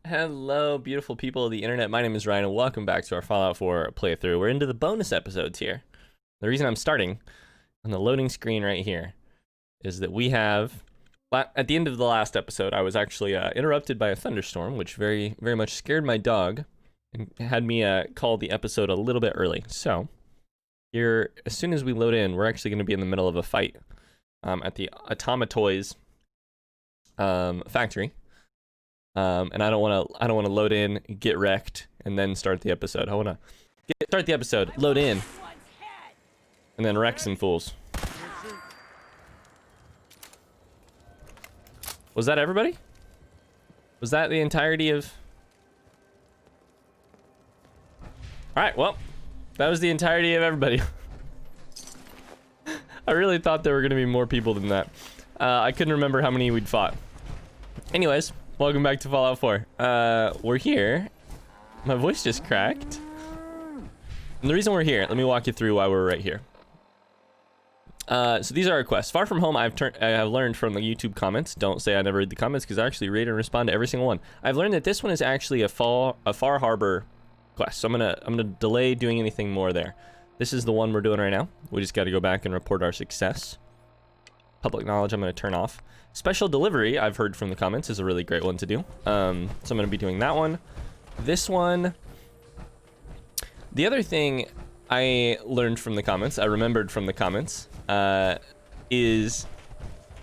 Hello, beautiful people of the internet. My name is Ryan, and welcome back to our Fallout 4 playthrough. We're into the bonus episodes here. The reason I'm starting on the loading screen right here is that we have, at the end of the last episode, I was actually interrupted by a thunderstorm, which very much scared my dog and had me call the episode a little bit early. So here, as soon as we load in, we're actually going to be in the middle of a fight at the Automatoys factory. And I don't want to load in, get wrecked, and then start the episode. I want to start the episode, load in, and then wreck some fools. Was that everybody? Was that the entirety of... Alright, well, that was the entirety of everybody. I really thought there were going to be more people than that. I couldn't remember how many we'd fought. Anyways... Welcome back to Fallout 4. We're here. My voice just cracked. And the reason we're here, let me walk you through why we're right here. So these are our quests. Far from home, I have learned from the YouTube comments. Don't say I never read the comments, because I actually read and respond to every single one. I've learned that this one is actually a Far Harbor quest. So I'm gonna delay doing anything more there. This is the one we're doing right now. We just got to go back and report our success. Public knowledge I'm going to turn off. Special delivery, I've heard from the comments, is a really great one to do. So I'm going to be doing that one. This one. The other thing I learned from the comments, I remembered from the comments, is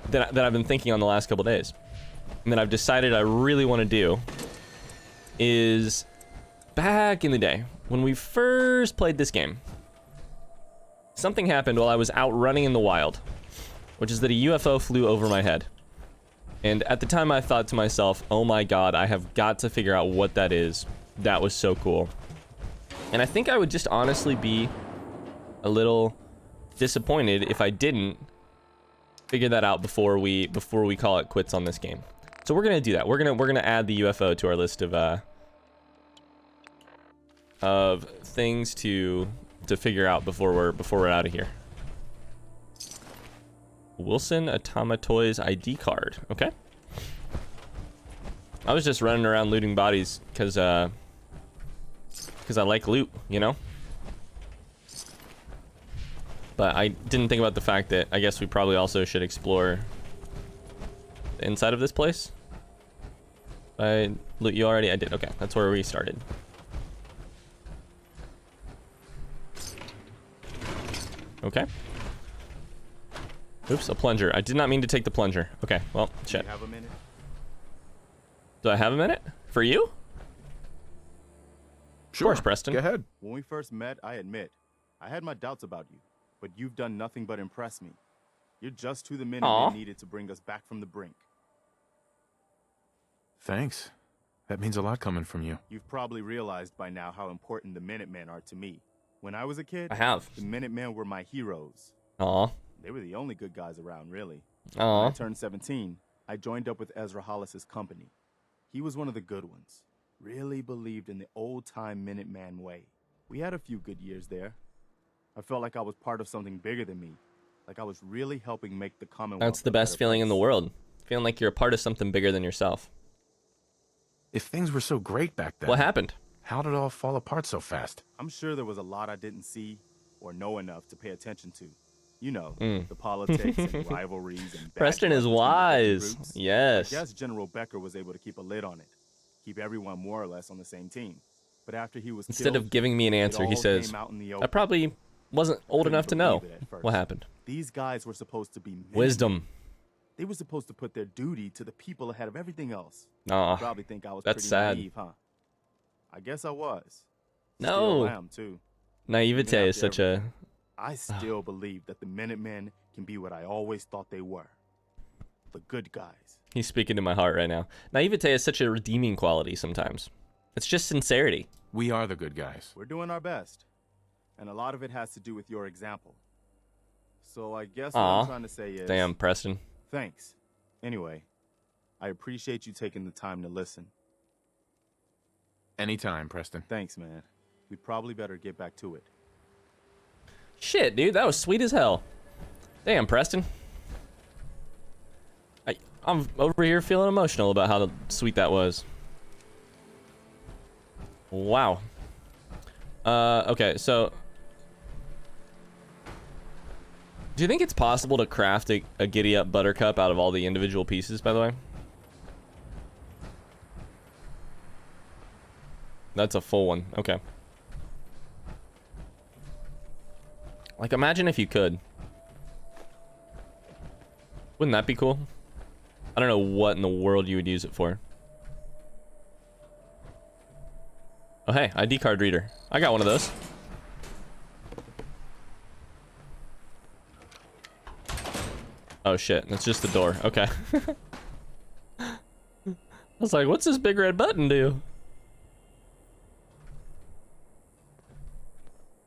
that I've been thinking on the last couple days. And that I've decided I really want to do is back in the day, when we first played this game, something happened while I was out running in the wild, which is that a UFO flew over my head. And at the time I thought to myself, oh my god, I have got to figure out what that is. That was so cool. And I think I would just honestly be a little disappointed if I didn't figure that out before we call it quits on this game. So we're gonna do that. We're gonna add the UFO to our list of things to figure out before we're out of here. Wilson Automatoys ID card. Okay. I was just running around looting bodies because I like loot, you know? But I didn't think about the fact that I guess we probably also should explore the inside of this place. I loot you already? I did. Okay, that's where we started. Okay. Oops, a plunger. I did not mean to take the plunger. Okay, well, shit. Do you have a minute? Do I have a minute? For you? Sure. Of course, Preston. Go ahead. When we first met, I admit, I had my doubts about you, but you've done nothing but impress me. You're just who the Minutemen needed to bring us back from the brink. Thanks. That means a lot coming from you. You've probably realized by now how important the Minutemen are to me. When I was a kid, I have. The Minutemen were my heroes. Aw. They were the only good guys around, really. Aw. When I turned 17, I joined up with Ezra Hollis's company. He was one of the good ones. Really believed in the old-time Minuteman way. We had a few good years there. I felt like I was part of something bigger than me. Like I was really helping make the Commonwealth. That's the best feeling in the world. Feeling like you're a part of something bigger than yourself. If things were so great back then... What happened? How did it all fall apart so fast? I'm sure there was a lot I didn't see or know enough to pay attention to. You know, the politics and rivalries and Preston is wise. Yes. I guess General Becker was able to keep a lid on it. Keep everyone more or less on the same team. But after he was Instead killed, of giving me an answer, he says, I probably wasn't old enough to know what happened. These guys were supposed to be men. Wisdom. They were supposed to put their duty to the people ahead of everything else. Aw, You probably think I was that's pretty sad. naive, huh? I guess I was. No. Still am, too. Naivete is such a... I still believe that the Minutemen can be what I always thought they were. The good guys. He's speaking to my heart right now. Naivete is such a redeeming quality sometimes. It's just sincerity. We are the good guys. We're doing our best. And a lot of it has to do with your example. So I guess what I'm trying to say is... Damn, Preston. Thanks. Anyway, I appreciate you taking the time to listen. Anytime, Preston. Thanks, man. We probably better get back to it. Shit, dude, that was sweet as hell. Damn, Preston. I'm over here feeling emotional about how sweet that was. Wow. Okay, so do you think it's possible to craft a giddy up buttercup out of all the individual pieces, by the way? That's a full one. Okay. Like, imagine if you could. Wouldn't that be cool? I don't know what in the world you would use it for. Oh, hey, ID card reader. I got one of those. Oh, shit. That's just the door. Okay. I was like, what's this big red button do?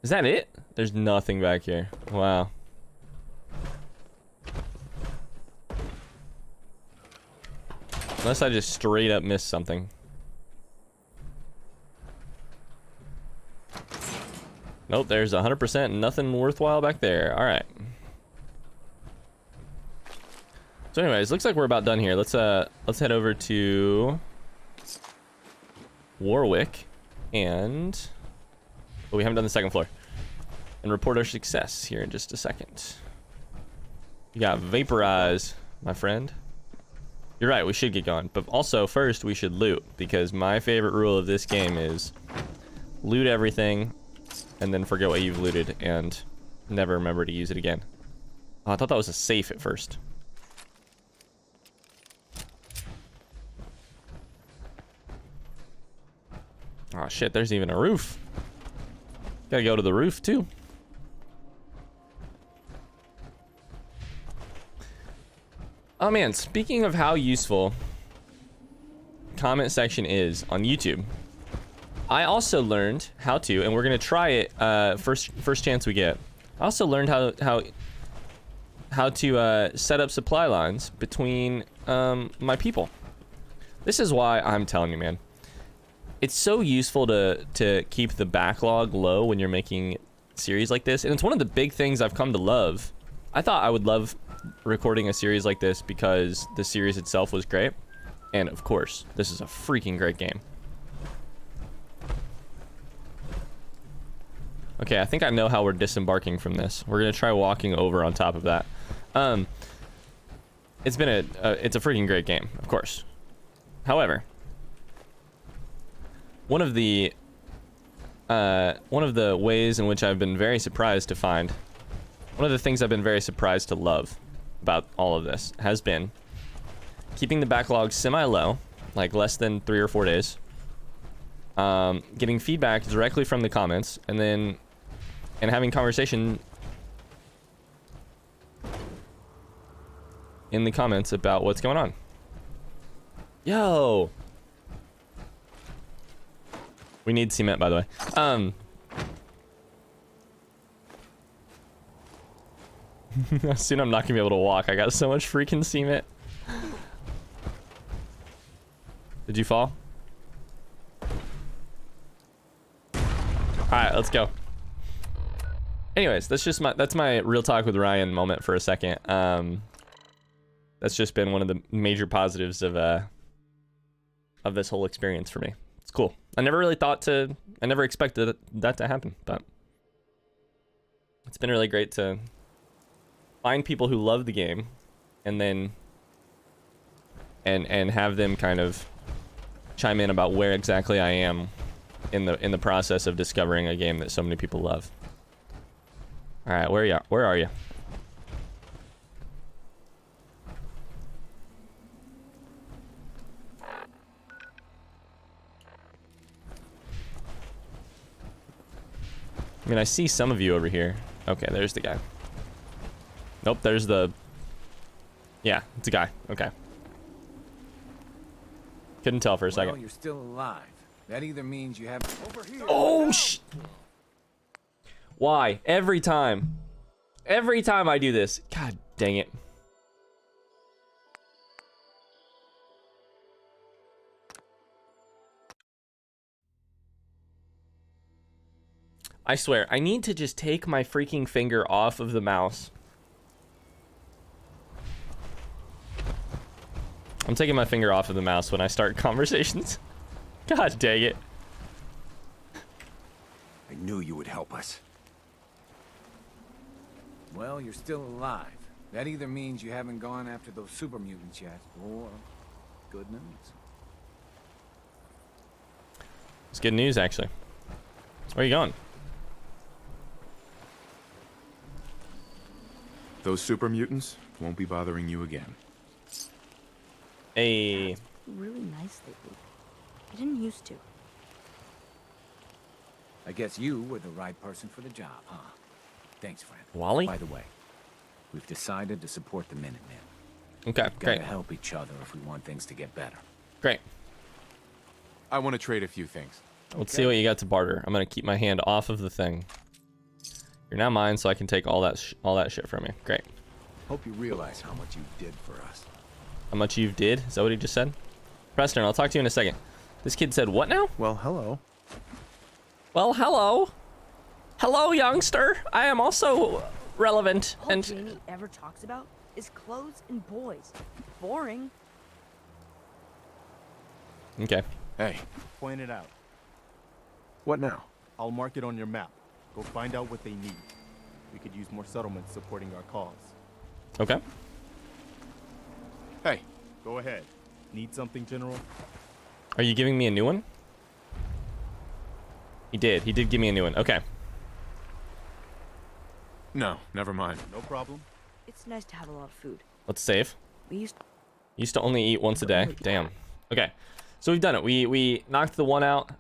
Is that it? There's nothing back here. Wow. Unless I just straight up missed something. Nope, there's 100% nothing worthwhile back there. All right. So anyways, looks like we're about done here. Let's head over to Warwick and we haven't done the second floor. And report our success here in just a second. You got vaporize, my friend. You're right, we should get going. But also, first, we should loot. Because my favorite rule of this game is loot everything and then forget what you've looted and never remember to use it again. Oh, I thought that was a safe at first. Oh, shit, there's even a roof. Gotta go to the roof, too. Oh man, speaking of how useful comment section is on YouTube, I also learned how to, and we're gonna try it first chance we get. I also learned how to set up supply lines between my people. This is why I'm telling you, man. It's so useful to keep the backlog low when you're making series like this, and it's one of the big things I've come to love. I thought I would love recording a series like this because the series itself was great, and of course this is a freaking great game. Okay, I think I know how we're disembarking from this. We're gonna try walking over on top of that. It's been it's a freaking great game, of course. However, one of the ways in which I've been very surprised to find, one of the things I've been very surprised to love about all of this has been keeping the backlog semi-low, like less than 3 or 4 days, getting feedback directly from the comments, and having conversation in the comments about what's going on. Yo! We need cement, by the way. Soon I'm not gonna be able to walk. I got so much freaking cement. Did you fall? Alright, let's go. Anyways, that's my real talk with Ryan moment for a second. That's just been one of the major positives of this whole experience for me. It's cool. I never expected that to happen, but it's been really great to find people who love the game and then and have them kind of chime in about where exactly I am in the process of discovering a game that so many people love. All right, where are you? I mean, I see some of you over here. Okay, there's the guy. Nope, there's the... Yeah, it's a guy. Okay. Couldn't tell for a second. Well, you're still alive. That either means you have... Over here! Oh, Why? Every time. Every time I do this. God dang it. I swear, I need to just take my freaking finger off of the mouse. I'm taking my finger off of the mouse when I start conversations. God dang it. knew you would help us. Well, you're still alive. That either means you haven't gone after those super mutants yet, or good news. It's good news, actually. Where are you going? Those super mutants won't be bothering you again. Hey. Really nice lately. I didn't used to. I guess you were the right person for the job, huh? Thanks, friend. Wally? By the way, we've decided to support the Minutemen. Okay, We've great. gotta help each other if we want things to get better. Great. I want to trade a few things. Let's see what you got to barter. I'm gonna keep my hand off of the thing. You're now mine, so I can take all that shit from you. Great. Hope you realize how much you did for us. How much you did? Is that what he just said? Preston, I'll talk to you in a second. This kid said what now? Well, hello. Well, hello. Hello, youngster. I am also relevant. All And Jamie ever talks about is clothes and boys. Boring. okay. Hey, Point it out. what now? I'll mark it on your map. Go find out what they need. We could use more settlements supporting our cause. Okay. Hey, Go ahead. Need something, General? Are you giving me a new one? He did. He did give me a new one. Okay. no, never mind. No problem. It's nice to have a lot of food. Let's save. We used Used to only eat once a day. Damn. Okay. So we've done it. We knocked the one out.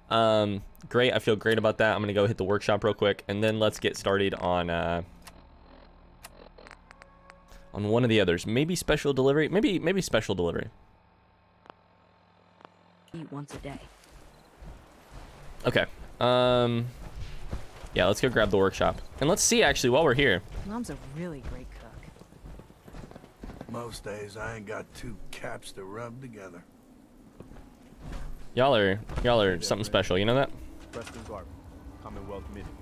Great. I feel great about that. I'm gonna go hit the workshop real quick, and then let's get started on one of the others. Maybe special delivery. Maybe special delivery. to eat once a day. Okay. Yeah, let's go grab the workshop. And let's see actually while we're here. Mom's a really great cook. Most days I ain't got two caps to rub together. Y'all are something special, you know that? Preston Garvin, Commonwealth Minutemen.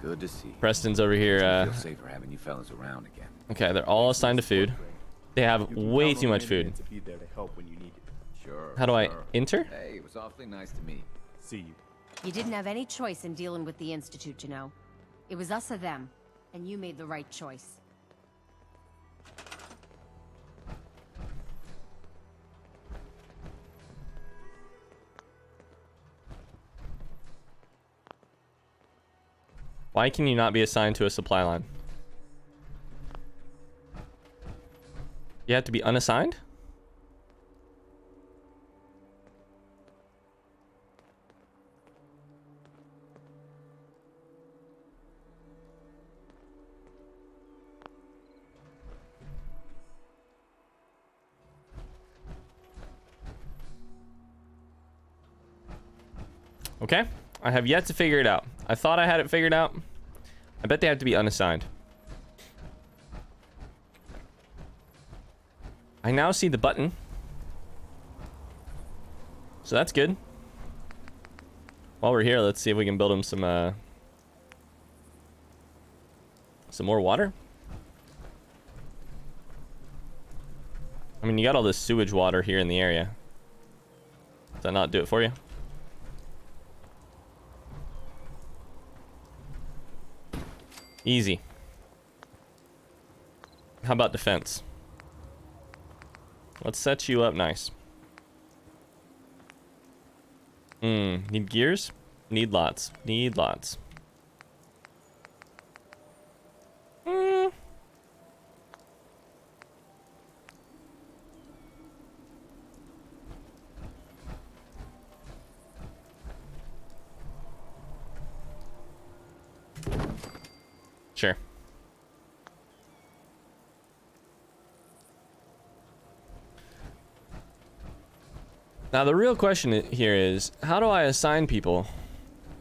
Good to see you. Preston's over here. Feel safer having you fellas around again. Okay, they're all assigned to food. They have You can way count too on much the food. Minutemen to be there to help when you need it. Sure. How do I sure. enter? Hey, it was awfully nice to meet. See you. You didn't have any choice in dealing with the Institute, you know. It was us or them, and you made the right choice. Why can you not be assigned to a supply line? You have to be unassigned? Okay, I have yet to figure it out. I thought I had it figured out. I bet they have to be unassigned. I now see the button. So that's good. While we're here, let's see if we can build him some more water. I mean, you got all this sewage water here in the area. Does that not do it for you? Easy. How about defense? Let's set you up nice. Need gears? Need lots. Need lots. Sure. Now the real question here is, how do I assign people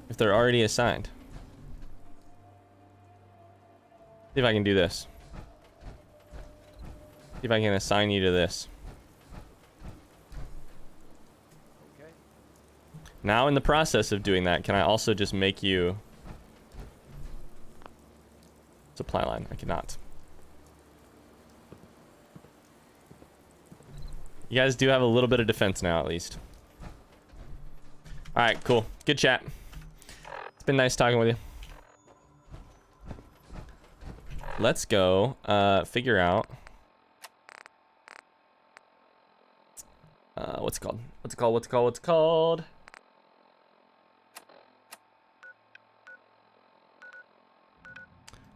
if they're already assigned? See if I can do this. See if I can assign you to this. Okay. Now in the process of doing that, can I also just make you supply line? I cannot. You guys do have a little bit of defense now, at least. All right, cool. Good chat. It's been nice talking with you. let's go figure out what's it called?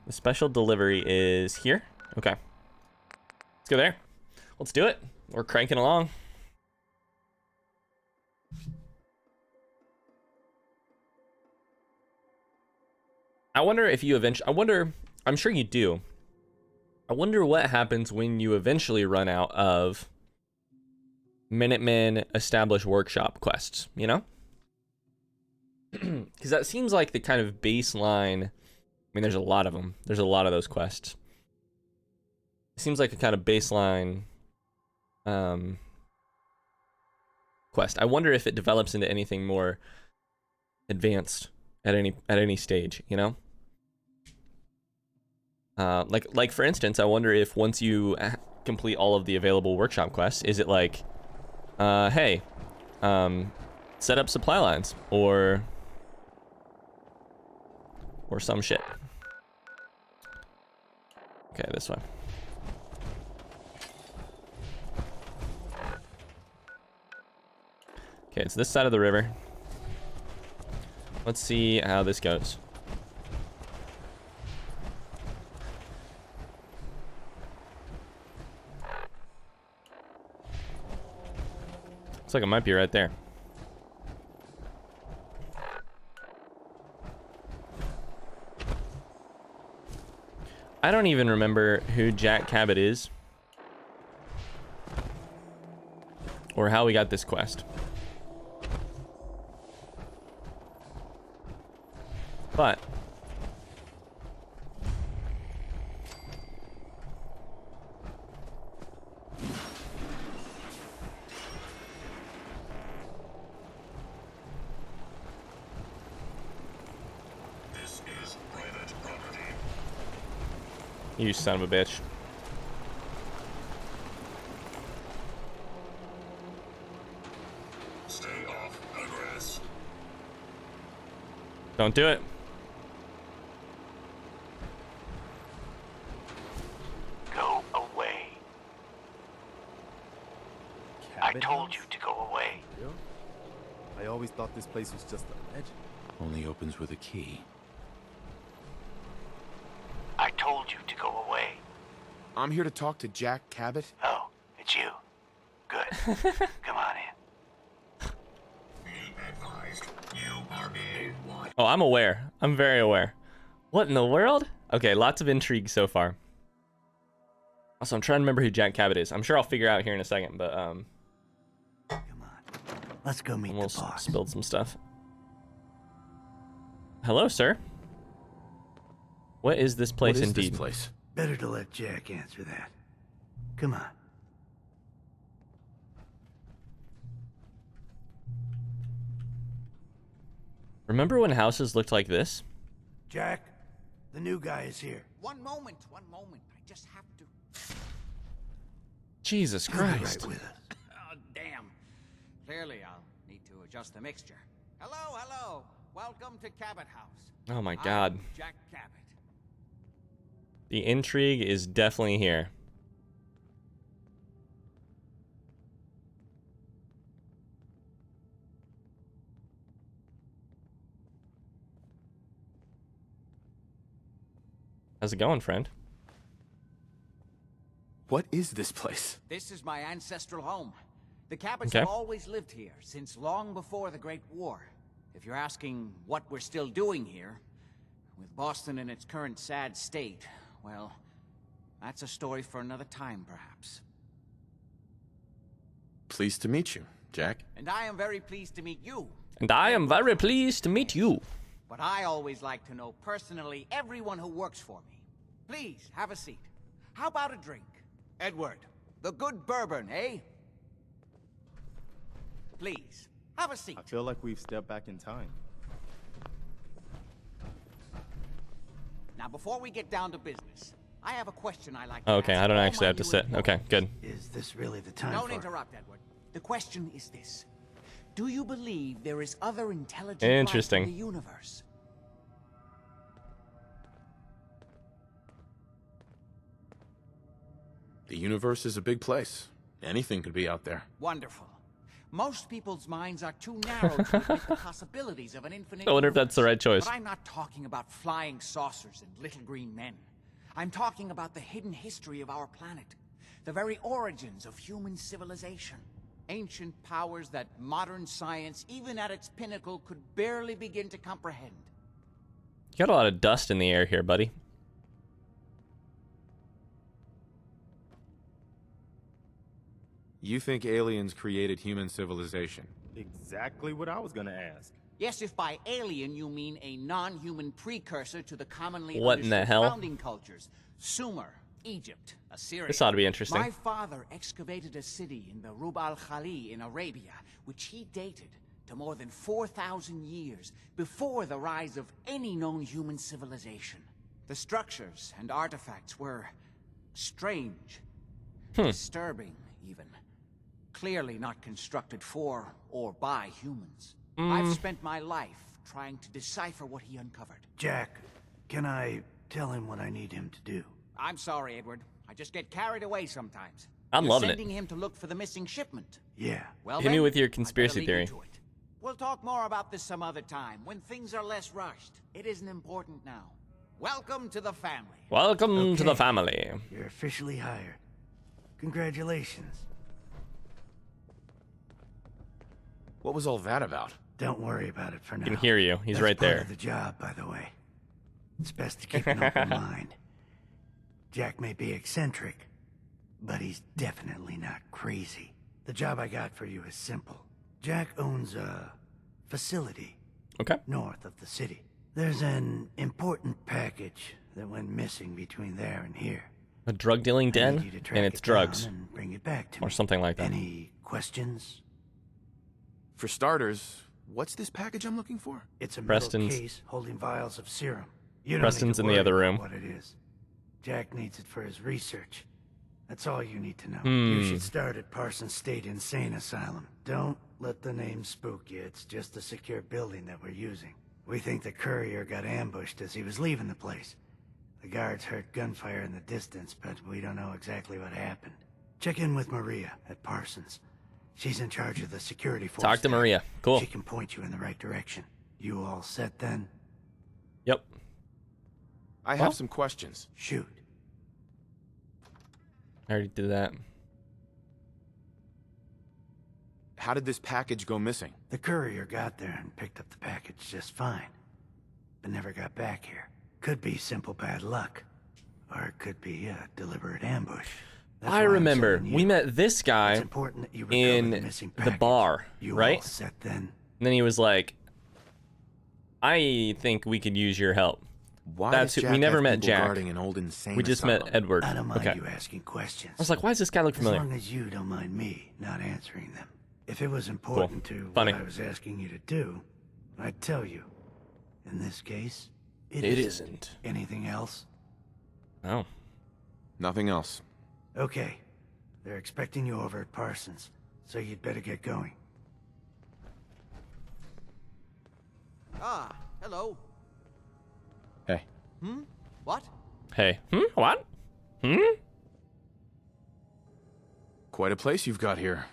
The special delivery is here. Okay. Let's go there. Let's do it. We're cranking along. I wonder if you eventually, I'm sure you do. I wonder what happens when you eventually run out of Minutemen established workshop quests, you know? Because that seems like the kind of baseline. I mean, there's a lot of them. There's a lot of those quests. It seems like a kind of baseline quest. I wonder if it develops into anything more advanced at any stage, you know? Like for instance, I wonder if once you complete all of the available workshop quests, is it like, hey, set up supply lines or some shit. Okay, this one. Okay, it's this side of the river. Let's see how this goes. Looks like it might be right there. I don't even remember who Jack Cabot is or how we got this quest. But this is private property. You son of a bitch. Stay off the grass. Don't do it. Go away. I told you to go away. Real? I always thought this place was just a legend. Only opens with a key. I told you to go away. I'm here to talk to Jack Cabot. Oh, it's you. Good. Come on in. Be advised, you are being watched. Oh, I'm aware. I'm very aware. What in the world? Okay, lots of intrigue so far. Also, I'm trying to remember who Jack Cabot is. I'm sure I'll figure out here in a second, but Come on. Let's go meet the almost boss. spilled some stuff. Hello, sir. What is this place What is indeed? this place? Better to let Jack answer that. Come on. Remember when houses looked like this? Jack, the new guy is here. One moment. I just have to. Jesus He'll be Christ. right with us. Oh, damn. Clearly, I'll need to adjust the mixture. Hello. Welcome to Cabot House. Oh my God. I'm Jack Cabot. The intrigue is definitely here. How's it going, friend? What is this place? This is my ancestral home. The Cabots Okay. have always lived here since long before the Great War. If you're asking what we're still doing here, with Boston in its current sad state, well, that's a story for another time, perhaps. Pleased to meet you, Jack. And I am very pleased to meet you. And I am very pleased to meet you. But I always like to know personally everyone who works for me. Please, have a seat. How about a drink? Edward, the good bourbon, eh? Please, have a seat. I feel like we've stepped back in time. Now, before we get down to business, I have a question I like to Okay, ask I don't all actually my have to new sit. employees. Okay, good. Is this really the time Don't for... interrupt, Edward. The question is this. Do you believe there is other intelligent Interesting. life in the universe? The universe is a big place. Anything could be out there. Wonderful. Most people's minds are too narrow to admit the possibilities of an infinite I wonder if that's the right choice. But I'm not talking about flying saucers and little green men. I'm talking about the hidden history of our planet. The very origins of human civilization. Ancient powers that modern science, even at its pinnacle, could barely begin to comprehend. You got a lot of dust in the air here, buddy. You think aliens created human civilization? Exactly what I was gonna ask. Yes, if by alien you mean a non-human precursor to the commonly What in the understood hell? founding cultures. Sumer, Egypt, Assyria. This ought to be interesting. My father excavated a city in the Rub al-Khali in Arabia, which he dated to more than 4,000 years before the rise of any known human civilization. The structures and artifacts were strange, disturbing even. Clearly not constructed for or by humans. I've spent my life trying to decipher what he uncovered. Jack, can I tell him what I need him to do? I'm sorry, Edward. I just get carried away sometimes. I'm You're loving it. sending him to look for the missing shipment. Yeah. Well, Hit me then, with your I'd better conspiracy leave theory. you to it. We'll talk more about this some other time, when things are less rushed. It isn't important now. Welcome to the family. Welcome to the Okay. family. You're officially hired. Congratulations. What was all that about? Don't worry about it for now. I can hear you. He's That's right part there. of the job, by the way. It's best to keep an open mind. Jack may be eccentric, but he's definitely not crazy. The job I got for you is simple. Jack owns a facility Okay. north of the city. There's an important package that went missing between there and here. A drug dealing I den, need you to track and it's it down drugs, and bring it back to or me. something like that. Any questions? For starters, what's this package I'm looking for? It's a metal Preston's- case holding vials of serum. You don't Preston's need in to the worry other about room. What it is. Jack needs it for his research. That's all you need to know. You should start at Parsons State Insane Asylum. Don't let the name spook you. It's just a secure building that we're using. We think the courier got ambushed as he was leaving the place. The guards heard gunfire in the distance, but we don't know exactly what happened. Check in with Maria at Parsons. She's in charge of the security force. Talk to there. Maria. Cool. She can point you in the right direction. You all set then? Yep. I have some questions. Shoot. I already did that. How did this package go missing? The courier got there and picked up the package just fine, but never got back here. Could be simple bad luck, or it could be a deliberate ambush. That's I why I'm remember sending we you. met this guy It's important that you recover in the missing the package. bar, You right? all set then? And then he was like, I think we could use your help. Why That's does who- Jack we never have met people Jack. guarding an old insane We just asylum? met Edward. I don't mind Okay. you asking questions. I was like, why does this guy look As familiar? long as you don't mind me not answering them. If it was important to Funny. what I was asking you to do, I'd tell you. In this case, It isn't. isn't. Anything else? Oh. Nothing else. Okay. They're expecting you over at Parsons, so you'd better get going. Ah, hello. Hey. What? Hey. What? Quite a place you've got here.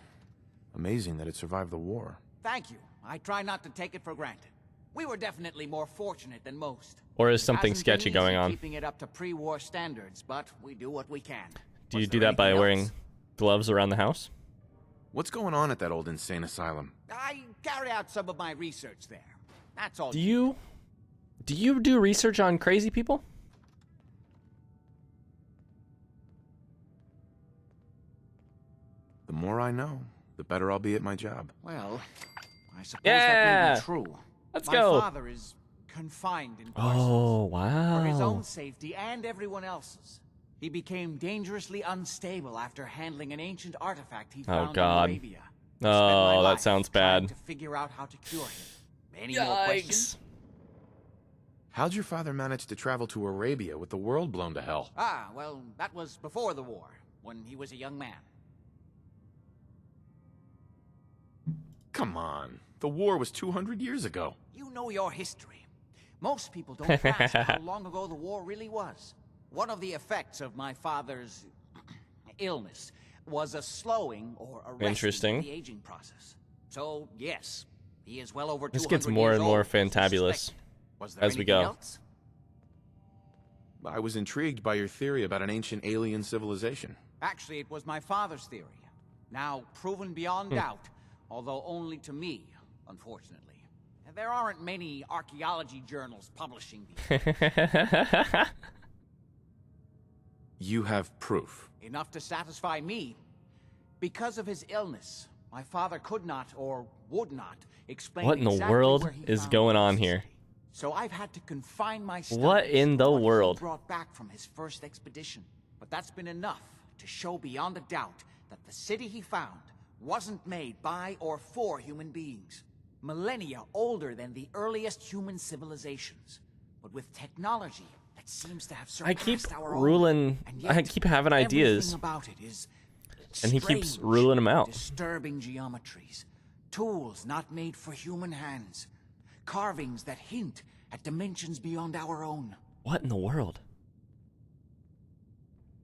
Amazing that it survived the war. Thank you. I try not to take it for granted. We were definitely more fortunate than most. Or is something Hasn't been sketchy easy going on? Keeping it up to pre-war standards, but we do what we can. Do you Was do there that by anything wearing else? gloves around the house? What's going on at that old insane asylum? I carry out some of my research there. That's all. Do you do research on crazy people? The more I know, the better I'll be at my job. Well, I suppose Yeah. that may be true. Let's my go. father is confined in Parsons. Oh, For his own wow. safety and everyone else's. He became dangerously unstable after handling an ancient artifact he found God. in Arabia. I spent my Oh, that life sounds trying bad. To figure out how to cure him. Any more questions? Yikes. How'd your father manage to travel to Arabia with the world blown to hell? Ah, well, that was before the war, when he was a young man. Come on. The war was 200 years ago. You know your history. Most people don't grasp how long ago the war really was. One of the effects of my father's illness was a slowing or arresting Interesting. of the aging process. So, yes, he is well over 200 This gets more years and more old, as fantabulous suspected. Was there as we anything go. else? I was intrigued by your theory about an ancient alien civilization. Actually, it was my father's theory. Now proven beyond doubt, although only to me, unfortunately. There aren't many archaeology journals publishing these. You have proof. Enough to satisfy me. Because of his illness, my father could not or would not explain What in the exactly world where he is found going the on city. here? So I've had to confine my studies What in to the what he world? brought back from his first expedition. But that's been enough to show beyond a doubt that the city he found wasn't made by or for human beings. Millennia older than the earliest human civilizations, but with technology that seems to have I keep surpassed our own. ruling. And I yet, keep having ideas, everything about it is and he keeps strange, ruling them out. Disturbing geometries, tools not made for human hands, carvings that hint at dimensions beyond our own. What in the world?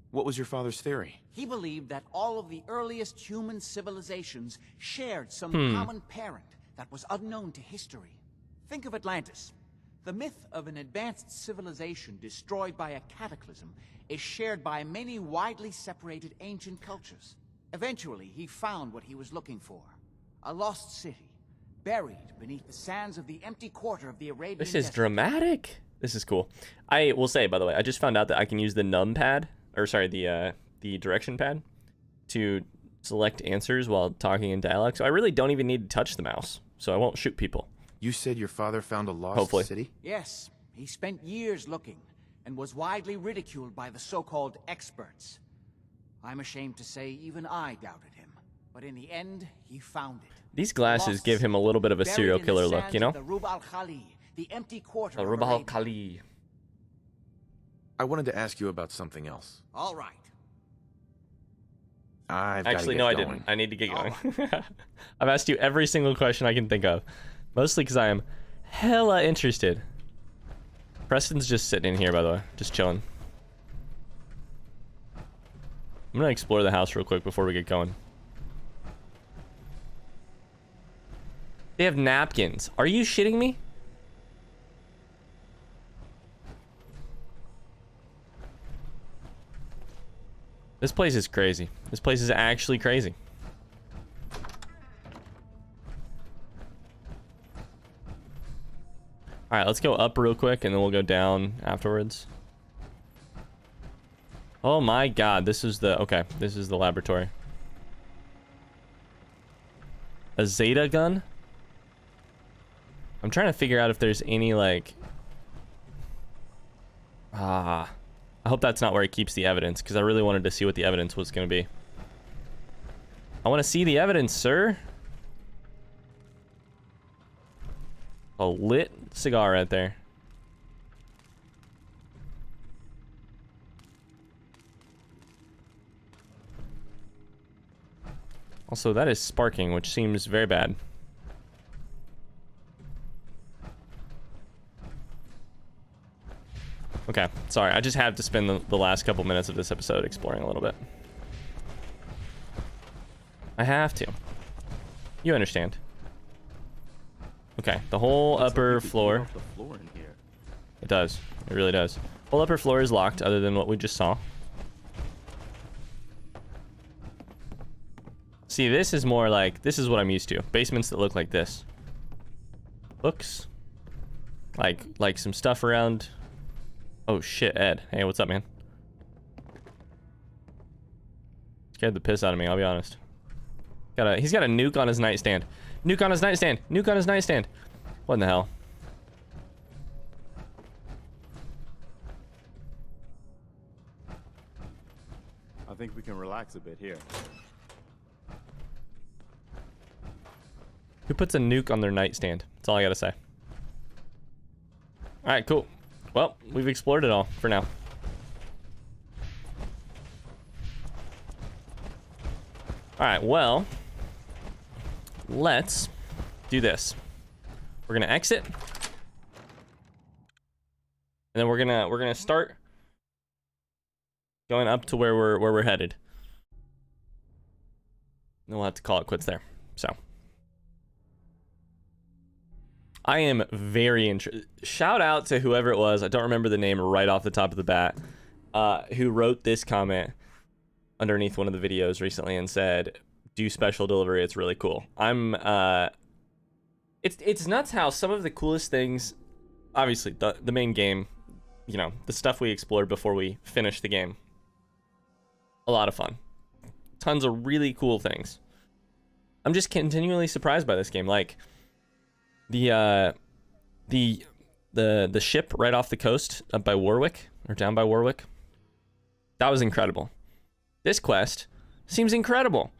What was your father's theory? He believed that all of the earliest human civilizations shared some common parent that was unknown to history. Think of Atlantis. The myth of an advanced civilization destroyed by a cataclysm is shared by many widely separated ancient cultures. Eventually, he found what he was looking for. A lost city, buried beneath the sands of the empty quarter of the Arabian This is desert. dramatic. This is cool. I will say, by the way, I just found out that I can use the numpad, or sorry, the direction pad, to select answers while talking in dialogue. So I really don't even need to touch the mouse, so I won't shoot people. You said your father found a lost Hopefully. city? Yes, he spent years looking, and was widely ridiculed by the so-called experts. I'm ashamed to say even I doubted him, but in the end, he found it. These glasses Lost give him a little bit of a buried serial in the killer look, sands you know? of The Rub al-Khali, the empty quarter The of Rub al Arabia. Khali. I wanted to ask you about something else. All right. Actually, no, I didn't. I need to get going. I've asked you every single question I can think of, mostly because I am hella interested. Preston's just sitting in here, by the way, just chilling. I'm gonna explore the house real quick before we get going. They have napkins. Are you shitting me? This place is crazy. This place is actually crazy. All right, let's go up real quick and then we'll go down afterwards. Oh my god, this is the, okay, this is the laboratory. A Zeta gun? I'm trying to figure out if there's any, like... I hope that's not where he keeps the evidence, because I really wanted to see what the evidence was going to be. I want to see the evidence, sir. A lit cigar right there. Also, that is sparking, which seems very bad. Okay, sorry. I just have to spend the last couple minutes of this episode exploring a little bit. I have to. You understand. Okay, the whole upper floor. It does. It really does. Whole upper floor is locked, other than what we just saw. See, this is more like, this is what I'm used to. Basements that look like this. Books. Like some stuff around. Oh shit, Ed. Hey, what's up, man? Scared the piss out of me, I'll be honest. He's got a nuke on his nightstand. Nuke on his nightstand. Nuke on his nightstand. What in the hell? I think we can relax a bit here. Who puts a nuke on their nightstand? That's all I gotta say. Alright, cool. Well, we've explored it all for now. Alright, well, let's do this. We're gonna exit. And then we're gonna start going up to where we're headed. we'll have to call it quits there. So I am very interested. Shout out to whoever it was. I don't remember the name right off the top of the bat. Who wrote this comment underneath one of the videos recently and said, "Do special delivery. It's really cool." It's nuts how some of the coolest things, obviously the main game, you know, the stuff we explored before we finished the game. A lot of fun. Tons of really cool things. I'm just continually surprised by this game. Like the ship right off the coast up by Warwick or down by Warwick. That was incredible. This quest seems incredible.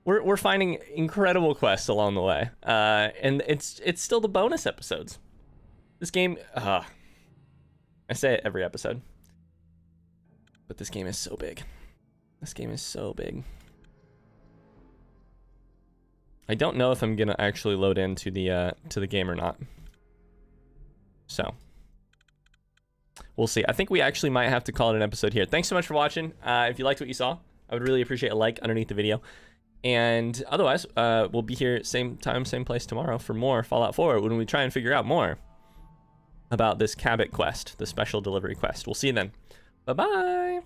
We're finding incredible quests along the way. And it's still the bonus episodes. This game, I say it every episode, but this game is so big. This game is so big. I don't know if I'm gonna actually load into the game or not. So we'll see. I think we actually might have to call it an episode here. Thanks so much for watching. If you liked what you saw, I would really appreciate a like underneath the video. And otherwise, we'll be here same time, same place tomorrow for more Fallout 4 when we try and figure out more about this Cabot quest, the special delivery quest. We'll see you then. Bye-bye.